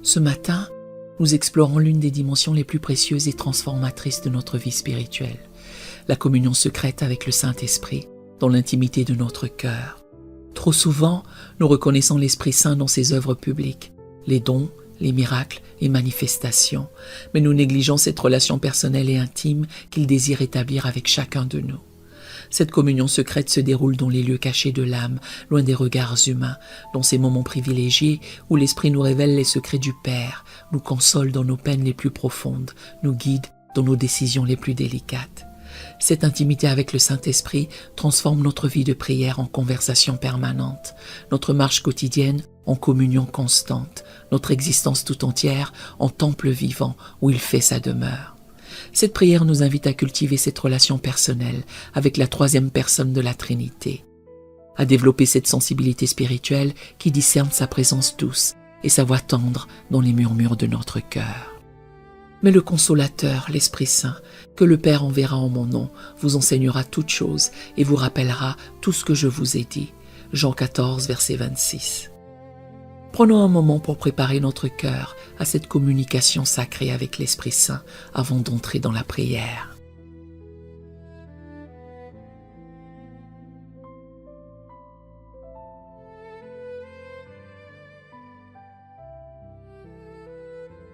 Ce matin, nous explorons l'une des dimensions les plus précieuses et transformatrices de notre vie spirituelle, la communion secrète avec le Saint-Esprit, dans l'intimité de notre cœur. Trop souvent, nous reconnaissons l'Esprit Saint dans ses œuvres publiques, les dons, les miracles et manifestations, mais nous négligeons cette relation personnelle et intime qu'il désire établir avec chacun de nous. Cette communion secrète se déroule dans les lieux cachés de l'âme, loin des regards humains, dans ces moments privilégiés où l'Esprit nous révèle les secrets du Père, nous console dans nos peines les plus profondes, nous guide dans nos décisions les plus délicates. Cette intimité avec le Saint-Esprit transforme notre vie de prière en conversation permanente, notre marche quotidienne en communion constante, notre existence tout entière en temple vivant où il fait sa demeure. Cette prière nous invite à cultiver cette relation personnelle avec la troisième personne de la Trinité, à développer cette sensibilité spirituelle qui discerne sa présence douce et sa voix tendre dans les murmures de notre cœur. Mais le Consolateur, l'Esprit Saint, que le Père enverra en mon nom, vous enseignera toutes choses et vous rappellera tout ce que je vous ai dit. Jean 14, verset 26. Prenons un moment pour préparer notre cœur à cette communication sacrée avec l'Esprit Saint avant d'entrer dans la prière.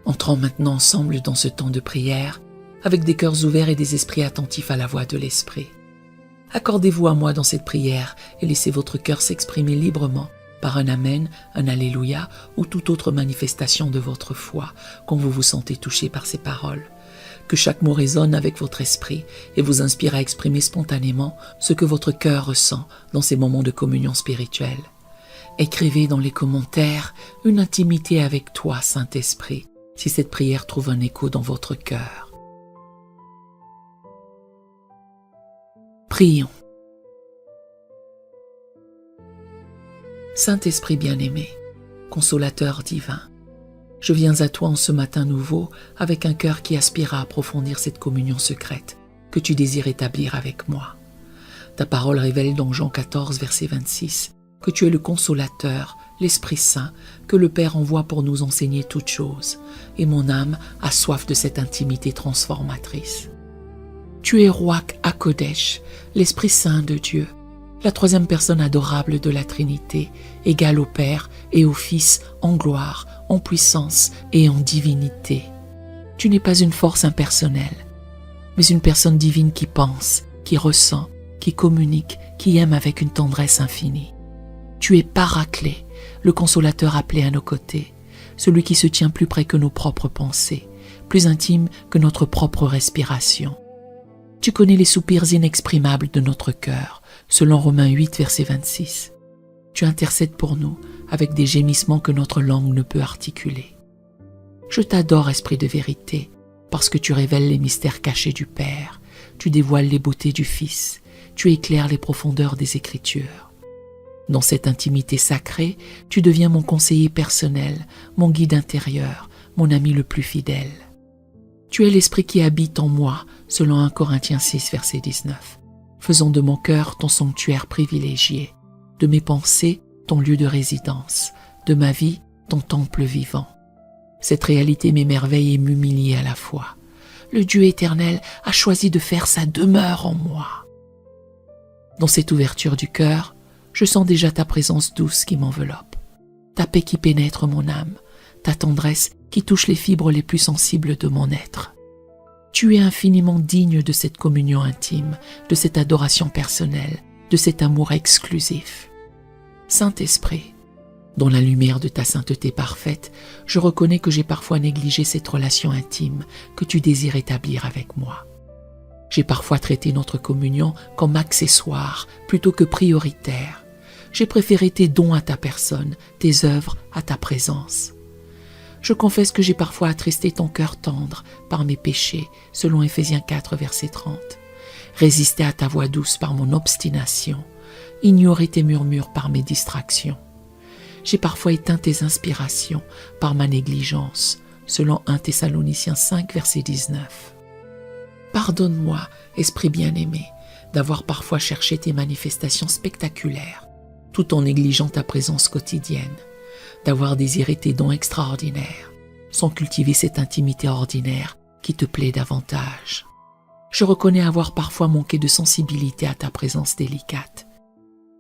Entrons maintenant ensemble dans ce temps de prière avec des cœurs ouverts et des esprits attentifs à la voix de l'Esprit. Accordez-vous à moi dans cette prière et laissez votre cœur s'exprimer librement par un Amen, un Alléluia ou toute autre manifestation de votre foi quand vous vous sentez touché par ces paroles. Que chaque mot résonne avec votre esprit et vous inspire à exprimer spontanément ce que votre cœur ressent dans ces moments de communion spirituelle. Écrivez dans les commentaires une intimité avec toi, Saint-Esprit, si cette prière trouve un écho dans votre cœur. Prions. Saint-Esprit bien-aimé, consolateur divin, je viens à toi en ce matin nouveau avec un cœur qui aspire à approfondir cette communion secrète que tu désires établir avec moi. Ta parole révèle dans Jean 14, verset 26, que tu es le Consolateur, l'Esprit Saint, que le Père envoie pour nous enseigner toutes choses, et mon âme a soif de cette intimité transformatrice. Tu es Ruach HaKodesh, l'Esprit Saint de Dieu, la troisième personne adorable de la Trinité, égale au Père et au Fils en gloire, en puissance et en divinité. Tu n'es pas une force impersonnelle, mais une personne divine qui pense, qui ressent, qui communique, qui aime avec une tendresse infinie. Tu es Paraclet, le Consolateur appelé à nos côtés, celui qui se tient plus près que nos propres pensées, plus intime que notre propre respiration. Tu connais les soupirs inexprimables de notre cœur, selon Romains 8, verset 26. Tu intercèdes pour nous avec des gémissements que notre langue ne peut articuler. Je t'adore, Esprit de vérité, parce que tu révèles les mystères cachés du Père, tu dévoiles les beautés du Fils, tu éclaires les profondeurs des Écritures. Dans cette intimité sacrée, tu deviens mon conseiller personnel, mon guide intérieur, mon ami le plus fidèle. Tu es l'Esprit qui habite en moi, selon 1 Corinthiens 6, verset 19. Faisons de mon cœur ton sanctuaire privilégié, de mes pensées ton lieu de résidence, de ma vie ton temple vivant. Cette réalité m'émerveille et m'humilie à la fois. Le Dieu éternel a choisi de faire sa demeure en moi. Dans cette ouverture du cœur, je sens déjà ta présence douce qui m'enveloppe, ta paix qui pénètre mon âme, ta tendresse qui touche les fibres les plus sensibles de mon être. Tu es infiniment digne de cette communion intime, de cette adoration personnelle, de cet amour exclusif. Saint-Esprit, dans la lumière de ta sainteté parfaite, je reconnais que j'ai parfois négligé cette relation intime que tu désires établir avec moi. J'ai parfois traité notre communion comme accessoire plutôt que prioritaire. J'ai préféré tes dons à ta personne, tes œuvres à ta présence. Je confesse que j'ai parfois attristé ton cœur tendre par mes péchés, selon Éphésiens 4, verset 30. Résisté à ta voix douce par mon obstination, ignoré tes murmures par mes distractions. J'ai parfois éteint tes inspirations par ma négligence, selon 1 Thessaloniciens 5, verset 19. Pardonne-moi, Esprit bien-aimé, d'avoir parfois cherché tes manifestations spectaculaires, tout en négligeant ta présence quotidienne, d'avoir désiré tes dons extraordinaires, sans cultiver cette intimité ordinaire qui te plaît davantage. Je reconnais avoir parfois manqué de sensibilité à ta présence délicate,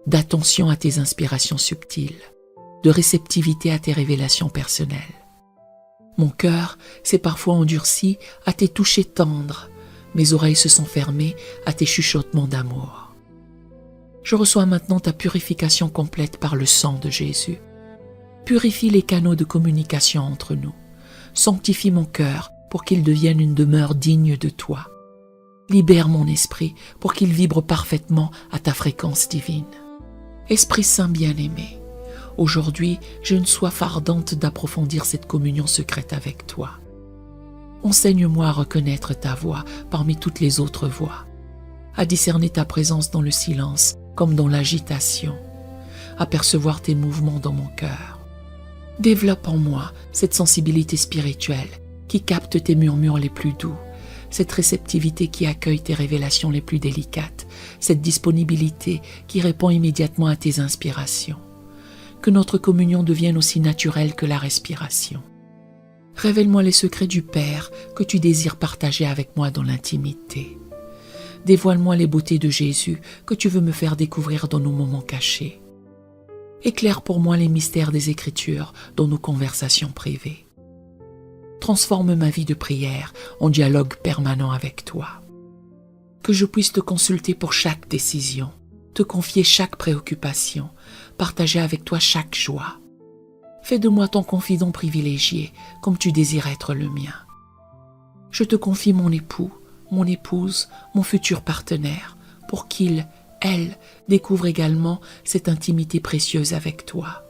d'attention à tes inspirations subtiles, de réceptivité à tes révélations personnelles. Mon cœur s'est parfois endurci à tes touchés tendres, mes oreilles se sont fermées à tes chuchotements d'amour. Je reçois maintenant ta purification complète par le sang de Jésus. Purifie les canaux de communication entre nous. Sanctifie mon cœur pour qu'il devienne une demeure digne de toi. Libère mon esprit pour qu'il vibre parfaitement à ta fréquence divine. Esprit Saint bien-aimé, aujourd'hui j'ai une soif ardente d'approfondir cette communion secrète avec toi. Enseigne-moi à reconnaître ta voix parmi toutes les autres voix, à discerner ta présence dans le silence comme dans l'agitation, à percevoir tes mouvements dans mon cœur. Développe en moi cette sensibilité spirituelle qui capte tes murmures les plus doux, cette réceptivité qui accueille tes révélations les plus délicates, cette disponibilité qui répond immédiatement à tes inspirations. Que notre communion devienne aussi naturelle que la respiration. Révèle-moi les secrets du Père que tu désires partager avec moi dans l'intimité. Dévoile-moi les beautés de Jésus que tu veux me faire découvrir dans nos moments cachés. Éclaire pour moi les mystères des Écritures dans nos conversations privées. Transforme ma vie de prière en dialogue permanent avec toi. Que je puisse te consulter pour chaque décision, te confier chaque préoccupation, partager avec toi chaque joie. Fais de moi ton confident privilégié, comme tu désires être le mien. Je te confie mon époux, mon épouse, mon futur partenaire, pour qu'il, elle, découvre également cette intimité précieuse avec toi.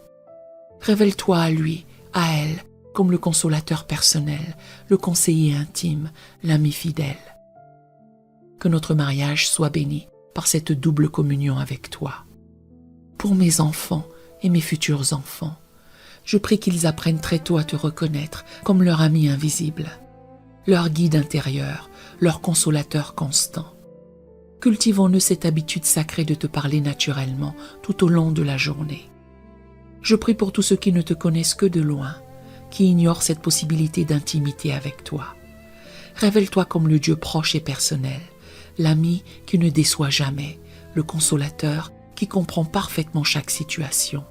Révèle-toi à lui, à elle, comme le consolateur personnel, le conseiller intime, l'ami fidèle. Que notre mariage soit béni par cette double communion avec toi. Pour mes enfants et mes futurs enfants, je prie qu'ils apprennent très tôt à te reconnaître comme leur ami invisible, leur guide intérieur, leur consolateur constant. Cultivons-nous cette habitude sacrée de te parler naturellement tout au long de la journée. Je prie pour tous ceux qui ne te connaissent que de loin, qui ignorent cette possibilité d'intimité avec toi. Révèle-toi comme le Dieu proche et personnel, l'ami qui ne déçoit jamais, le consolateur qui comprend parfaitement chaque situation.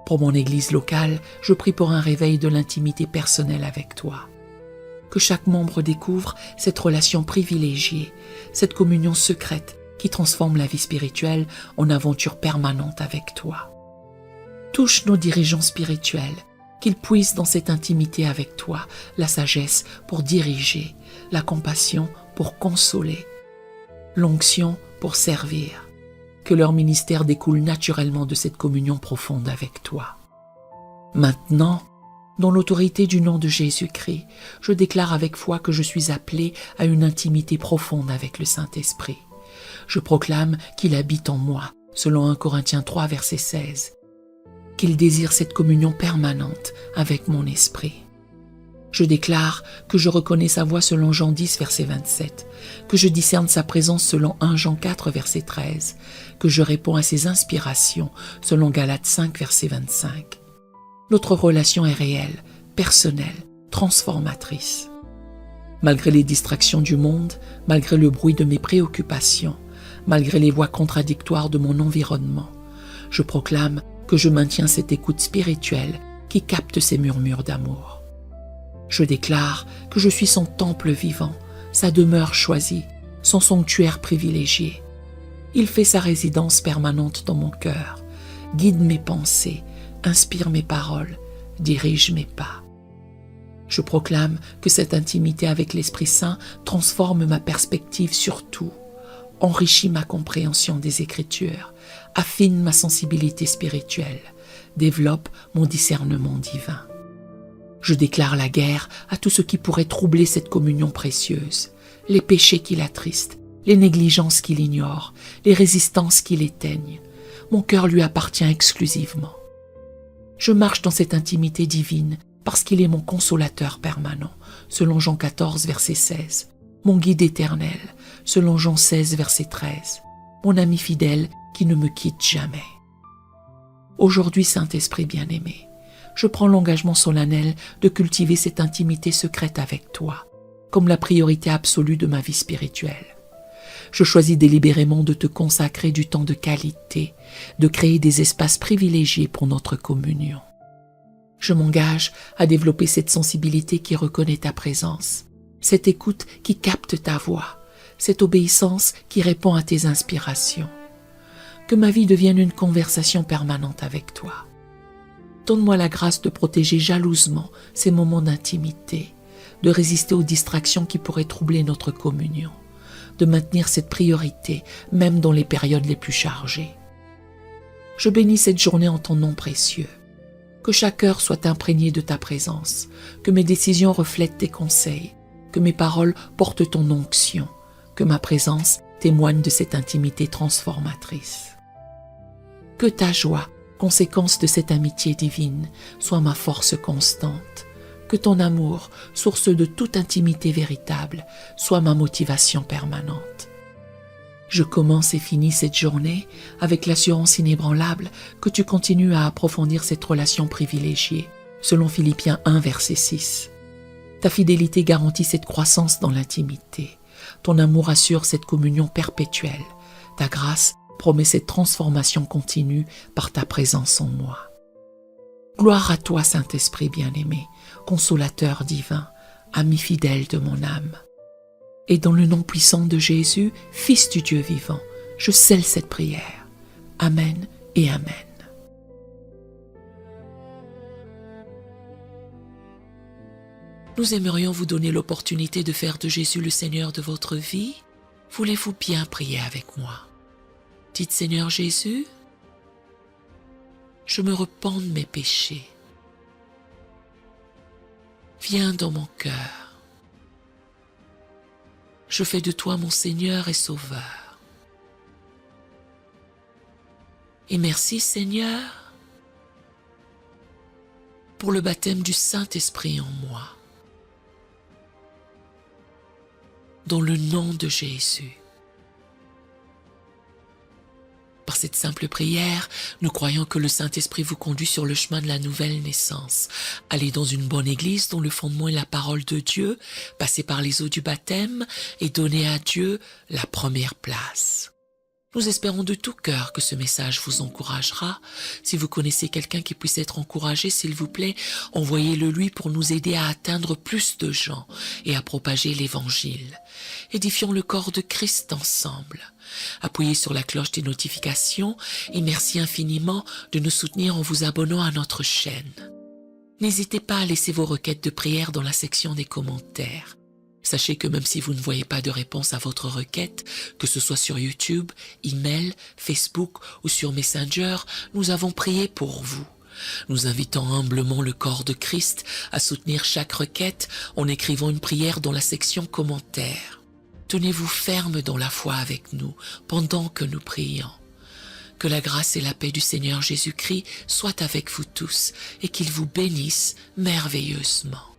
Pour mon Église locale, je prie pour un réveil de l'intimité personnelle avec toi. Que chaque membre découvre cette relation privilégiée, cette communion secrète qui transforme la vie spirituelle en aventure permanente avec toi. Touche nos dirigeants spirituels, qu'ils puissent dans cette intimité avec toi la sagesse pour diriger, la compassion pour consoler, l'onction pour servir. Que leur ministère découle naturellement de cette communion profonde avec toi. Maintenant, dans l'autorité du nom de Jésus-Christ, je déclare avec foi que je suis appelé à une intimité profonde avec le Saint-Esprit. Je proclame qu'il habite en moi, selon 1 Corinthiens 3, verset 16, qu'il désire cette communion permanente avec mon esprit. Je déclare que je reconnais sa voix selon Jean 10, verset 27, que je discerne sa présence selon 1 Jean 4, verset 13, que je réponds à ses inspirations selon Galates 5, verset 25. Notre relation est réelle, personnelle, transformatrice. Malgré les distractions du monde, malgré le bruit de mes préoccupations, malgré les voix contradictoires de mon environnement, je proclame que je maintiens cette écoute spirituelle qui capte ces murmures d'amour. Je déclare que je suis son temple vivant, sa demeure choisie, son sanctuaire privilégié. Il fait sa résidence permanente dans mon cœur, guide mes pensées, inspire mes paroles, dirige mes pas. Je proclame que cette intimité avec l'Esprit Saint transforme ma perspective sur tout, enrichit ma compréhension des Écritures, affine ma sensibilité spirituelle, développe mon discernement divin. Je déclare la guerre à tout ce qui pourrait troubler cette communion précieuse, les péchés qui l'attristent, les négligences qui l'ignorent, les résistances qui l'éteignent. Mon cœur lui appartient exclusivement. Je marche dans cette intimité divine parce qu'il est mon consolateur permanent, selon Jean 14, verset 16, mon guide éternel, selon Jean 16, verset 13, mon ami fidèle qui ne me quitte jamais. Aujourd'hui, Saint-Esprit bien-aimé, je prends l'engagement solennel de cultiver cette intimité secrète avec toi, comme la priorité absolue de ma vie spirituelle. Je choisis délibérément de te consacrer du temps de qualité, de créer des espaces privilégiés pour notre communion. Je m'engage à développer cette sensibilité qui reconnaît ta présence, cette écoute qui capte ta voix, cette obéissance qui répond à tes inspirations. Que ma vie devienne une conversation permanente avec toi. Donne-moi la grâce de protéger jalousement ces moments d'intimité, de résister aux distractions qui pourraient troubler notre communion, de maintenir cette priorité même dans les périodes les plus chargées. Je bénis cette journée en ton nom précieux. Que chaque heure soit imprégnée de ta présence, que mes décisions reflètent tes conseils, que mes paroles portent ton onction, que ma présence témoigne de cette intimité transformatrice. Que ta joie, conséquence de cette amitié divine, soit ma force constante. Que ton amour, source de toute intimité véritable, soit ma motivation permanente. Je commence et finis cette journée avec l'assurance inébranlable que tu continues à approfondir cette relation privilégiée, selon Philippiens 1, verset 6. Ta fidélité garantit cette croissance dans l'intimité. Ton amour assure cette communion perpétuelle. Ta grâce promet cette transformation continue par ta présence en moi. Gloire à toi, Saint-Esprit bien-aimé, consolateur divin, ami fidèle de mon âme. Et dans le nom puissant de Jésus, Fils du Dieu vivant, je scelle cette prière. Amen et Amen. Nous aimerions vous donner l'opportunité de faire de Jésus le Seigneur de votre vie. Voulez-vous bien prier avec moi? Dites, Seigneur Jésus, je me repens de mes péchés. Viens dans mon cœur. Je fais de toi mon Seigneur et Sauveur. Et merci, Seigneur, pour le baptême du Saint-Esprit en moi. Dans le nom de Jésus. Par cette simple prière, nous croyons que le Saint-Esprit vous conduit sur le chemin de la nouvelle naissance. Allez dans une bonne église dont le fondement est la parole de Dieu, passez par les eaux du baptême et donnez à Dieu la première place. Nous espérons de tout cœur que ce message vous encouragera. Si vous connaissez quelqu'un qui puisse être encouragé, s'il vous plaît, envoyez-le lui pour nous aider à atteindre plus de gens et à propager l'Évangile. Édifions le corps de Christ ensemble. Appuyez sur la cloche des notifications et merci infiniment de nous soutenir en vous abonnant à notre chaîne. N'hésitez pas à laisser vos requêtes de prière dans la section des commentaires. Sachez que même si vous ne voyez pas de réponse à votre requête, que ce soit sur YouTube, email, Facebook ou sur Messenger, nous avons prié pour vous. Nous invitons humblement le corps de Christ à soutenir chaque requête en écrivant une prière dans la section commentaires. Tenez-vous ferme dans la foi avec nous pendant que nous prions. Que la grâce et la paix du Seigneur Jésus-Christ soient avec vous tous et qu'il vous bénisse merveilleusement.